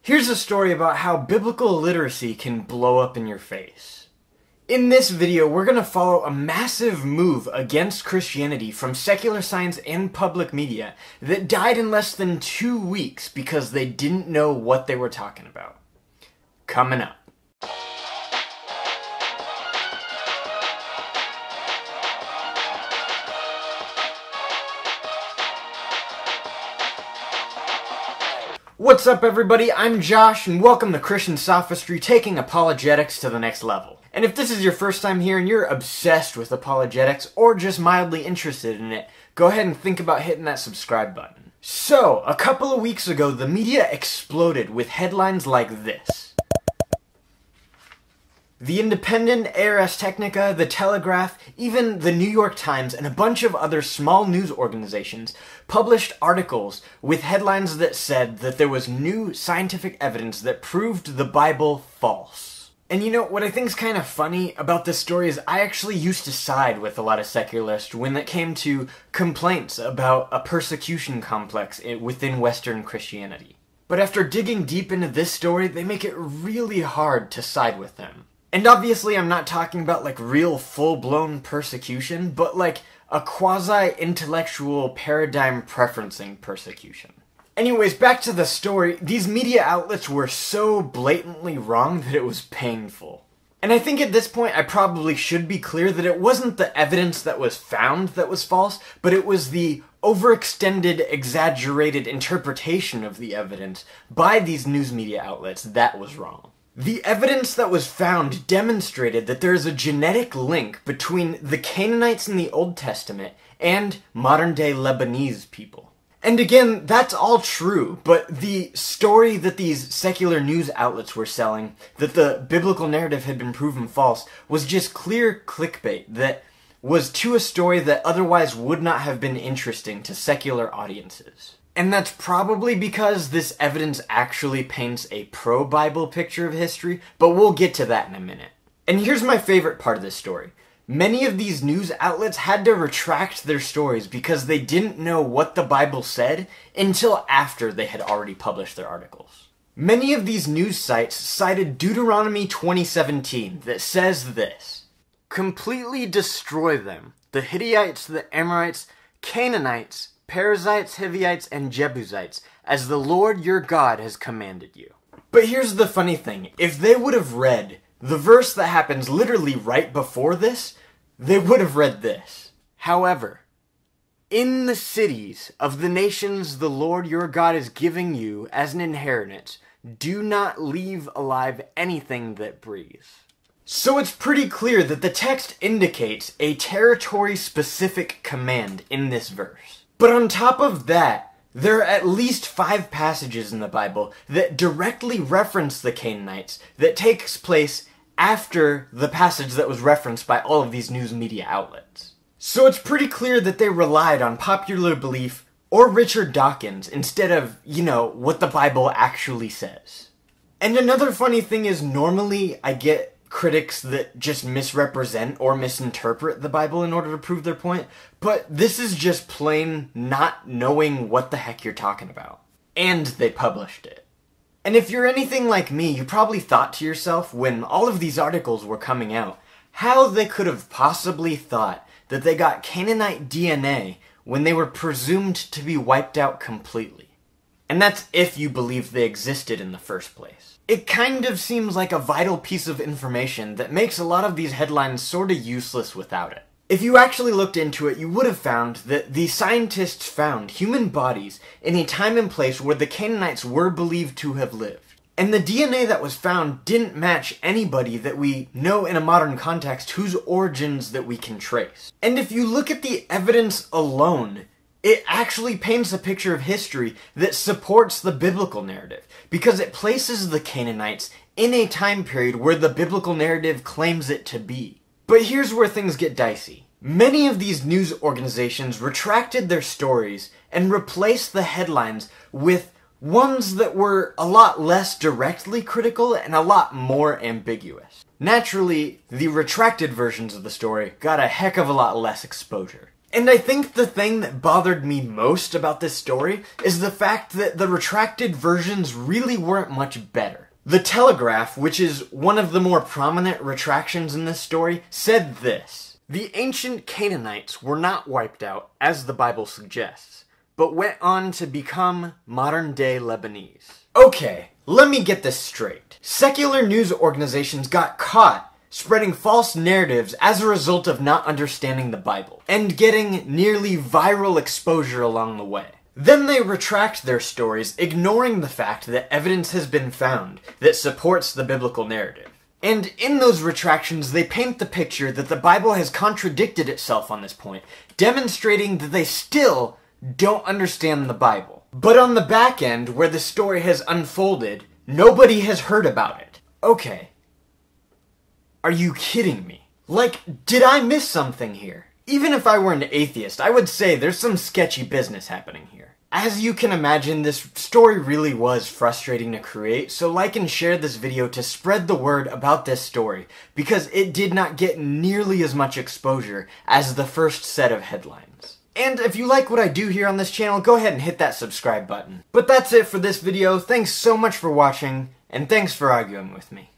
Here's a story about how biblical illiteracy can blow up in your face. In this video, we're going to follow a massive move against Christianity from secular science and public media that died in less than 2 weeks because they didn't know what they were talking about. Coming up. What's up everybody, I'm Josh and welcome to Christian Sophistry, taking apologetics to the next level. And if this is your first time here and you're obsessed with apologetics or just mildly interested in it, go ahead and think about hitting that subscribe button. So, a couple of weeks ago the media exploded with headlines like this. The Independent, Ars Technica, The Telegraph, even the New York Times, and a bunch of other small news organizations published articles with headlines that said that there was new scientific evidence that proved the Bible false. And you know, what I think is kind of funny about this story is I actually used to side with a lot of secularists when it came to complaints about a persecution complex within Western Christianity. But after digging deep into this story, they make it really hard to side with them. And obviously I'm not talking about like real full-blown persecution, but like a quasi-intellectual paradigm preferencing persecution. Anyways, back to the story, these media outlets were so blatantly wrong that it was painful. And I think at this point I probably should be clear that it wasn't the evidence that was found that was false, but it was the overextended, exaggerated interpretation of the evidence by these news media outlets that was wrong. The evidence that was found demonstrated that there is a genetic link between the Canaanites in the Old Testament and modern-day Lebanese people. And again, that's all true, but the story that these secular news outlets were selling, that the biblical narrative had been proven false, was just clear clickbait that was to a story that otherwise would not have been interesting to secular audiences. And that's probably because this evidence actually paints a pro-Bible picture of history, but we'll get to that in a minute. And here's my favorite part of this story. Many of these news outlets had to retract their stories because they didn't know what the Bible said until after they had already published their articles. Many of these news sites cited Deuteronomy 20:17 that says this: "Completely destroy them, the Hittites, the Amorites, Canaanites, Perizzites, Hivites, and Jebusites, as the Lord your God has commanded you." But here's the funny thing. If they would have read the verse that happens literally right before this, they would have read this. "However, in the cities of the nations the Lord your God is giving you as an inheritance, do not leave alive anything that breathes." So it's pretty clear that the text indicates a territory-specific command in this verse. But on top of that, there are at least 5 passages in the Bible that directly reference the Canaanites that takes place after the passage that was referenced by all of these news media outlets. So it's pretty clear that they relied on popular belief or Richard Dawkins instead of, what the Bible actually says. And another funny thing is normally I get critics that just misrepresent or misinterpret the Bible in order to prove their point, but this is just plain not knowing what the heck you're talking about. And they published it. And if you're anything like me, you probably thought to yourself when all of these articles were coming out, how they could have possibly thought that they got Canaanite DNA when they were presumed to be wiped out completely. And that's if you believe they existed in the first place. It kind of seems like a vital piece of information that makes a lot of these headlines sorta useless without it. If you actually looked into it, you would have found that the scientists found human bodies in a time and place where the Canaanites were believed to have lived. And the DNA that was found didn't match anybody that we know in a modern context whose origins that we can trace. And if you look at the evidence alone, it actually paints a picture of history that supports the biblical narrative, because it places the Canaanites in a time period where the biblical narrative claims it to be. But here's where things get dicey. Many of these news organizations retracted their stories and replaced the headlines with ones that were a lot less directly critical and a lot more ambiguous. Naturally, the retracted versions of the story got a heck of a lot less exposure. And I think the thing that bothered me most about this story is the fact that the retracted versions really weren't much better. The Telegraph, which is one of the more prominent retractions in this story, said this: "The ancient Canaanites were not wiped out, as the Bible suggests, but went on to become modern-day Lebanese." Okay, let me get this straight. Secular news organizations got caught spreading false narratives as a result of not understanding the Bible, and getting nearly viral exposure along the way. Then they retract their stories, ignoring the fact that evidence has been found that supports the biblical narrative. And in those retractions, they paint the picture that the Bible has contradicted itself on this point, demonstrating that they still don't understand the Bible. But on the back end, where the story has unfolded, nobody has heard about it. Okay. Are you kidding me? Like, did I miss something here? Even if I were an atheist, I would say there's some sketchy business happening here. As you can imagine, this story really was frustrating to create, so like and share this video to spread the word about this story, because it did not get nearly as much exposure as the first set of headlines. And if you like what I do here on this channel, go ahead and hit that subscribe button. But that's it for this video. Thanks so much for watching, and thanks for arguing with me.